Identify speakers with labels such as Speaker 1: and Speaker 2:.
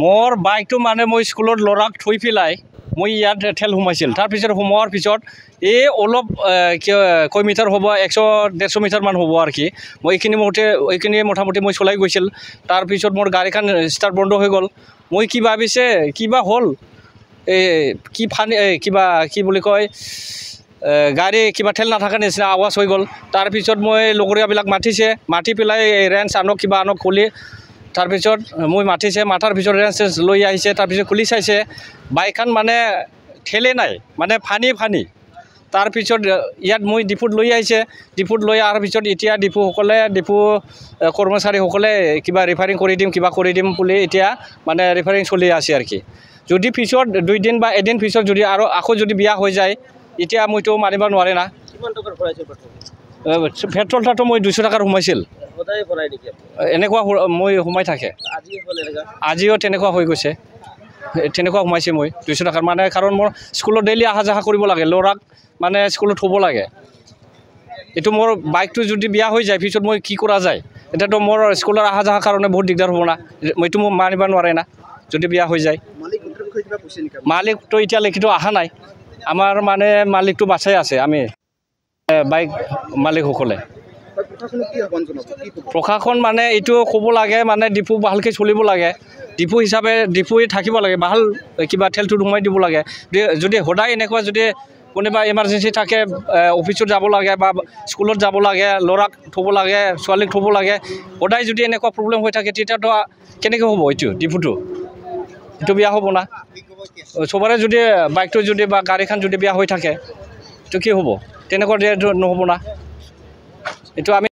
Speaker 1: মোৰ বাইকটো মানে মই স্কুলত ল'ৰাক থৈ পেলাই মই ইয়াত ঠেল সোমাইছিল। তাৰপিছত সোমোৱাৰ পিছত এই অলপ কেই মিটাৰ হ'ব 100-150 মিটাৰমান হ'ব আৰু কি মই এইখিনি মোটামুটি মই চলাই গৈছিল। তাৰপিছত মোৰ গাড়ীখন ষ্টাৰ্ট বন্ধ হৈ গ'ল। মই কি ভাবিছে কিবা হ'ল কি ফানি কিবা কি বুলি কয় গাড়ী কিবা ঠেল নাথাকা নিচিনা আৱাজ হৈ গ'ল। তাৰপিছত মই লগৰীয়াবিলাক মাতি পেলাই ৰেঞ্চ আনক কিবা আনক খুলি তাৰপিছত মই মাতাৰ পিছত ৰেঞ্চ লৈ আহিছে। তাৰপিছত খুলি চাইছে বাইকখন মানে ঠেলে নাই মানে ফানি। তাৰপিছত ইয়াত মই ডিপুত লৈ আহিছে। ডিপুত লৈ অহাৰ পিছত এতিয়া ডিপু কৰ্মচাৰীসকলে কিবা ৰিফাৰিং কৰি দিম বুলি এতিয়া মানে ৰিফাৰিং চলি আছে আৰু কি। যদি পিছত 2 দিন বা এদিন পিছত যদি আৰু আকৌ যদি বিয়া হৈ যায় এতিয়া মইতো মানিব নোৱাৰে না। পেট্ৰলটো মই 200 টকাৰ সোমাইছিল। এনেকুৱা মই সোমাই থাকে আজিও তেনেকুৱা হৈ গৈছে। তেনেকুৱা সোমাইছে মই 200 টকাৰ মানে কাৰণ মোৰ স্কুলত ডেইলি অহা যোৱা কৰিব লাগে, ল'ৰাক মানে স্কুলত থ'ব লাগে। এইটো মোৰ বাইকটো যদি বিয়া হৈ যায় পিছত মই কি কৰা যায়? এতিয়াতো মোৰ স্কুলত অহা যোৱাৰ কাৰণে বহুত দিগদাৰ হ'ব না। মইতো মোক মানিব নোৱাৰে না যদি বিয়া হৈ যায়। মালিকটো এতিয়ালৈকেতো অহা নাই। আমাৰ মানে মালিকটো বাচাই আছে আমি বাইক মালিকসকলে। প্ৰশাসন মানে এইটো ক'ব লাগে মানে ডিপু ভালকৈ চলিব লাগে। ডিপু হিচাপে ডিপুৱে থাকিব লাগে, ভাল কিবা ঠেলটো সোমাই দিব লাগে। যদি সদায় এনেকুৱা যদি কোনোবা এমাৰ্জেঞ্চি থাকে অফিচত যাব লাগে বা স্কুলত যাব লাগে, ল'ৰাক থ'ব লাগে, ছোৱালীক থ'ব লাগে, সদায় যদি এনেকুৱা প্ৰব্লেম হৈ থাকে তেতিয়াতো কেনেকৈ হ'ব? ডিপুটো এইটো বেয়া হ'ব না। চবৰে যদি বাইকটো যদি বা গাড়ীখন যদি বেয়া হৈ থাকে এইটো কি হ'ব? তেনেকুৱা নহ'ব না। এইটো আমি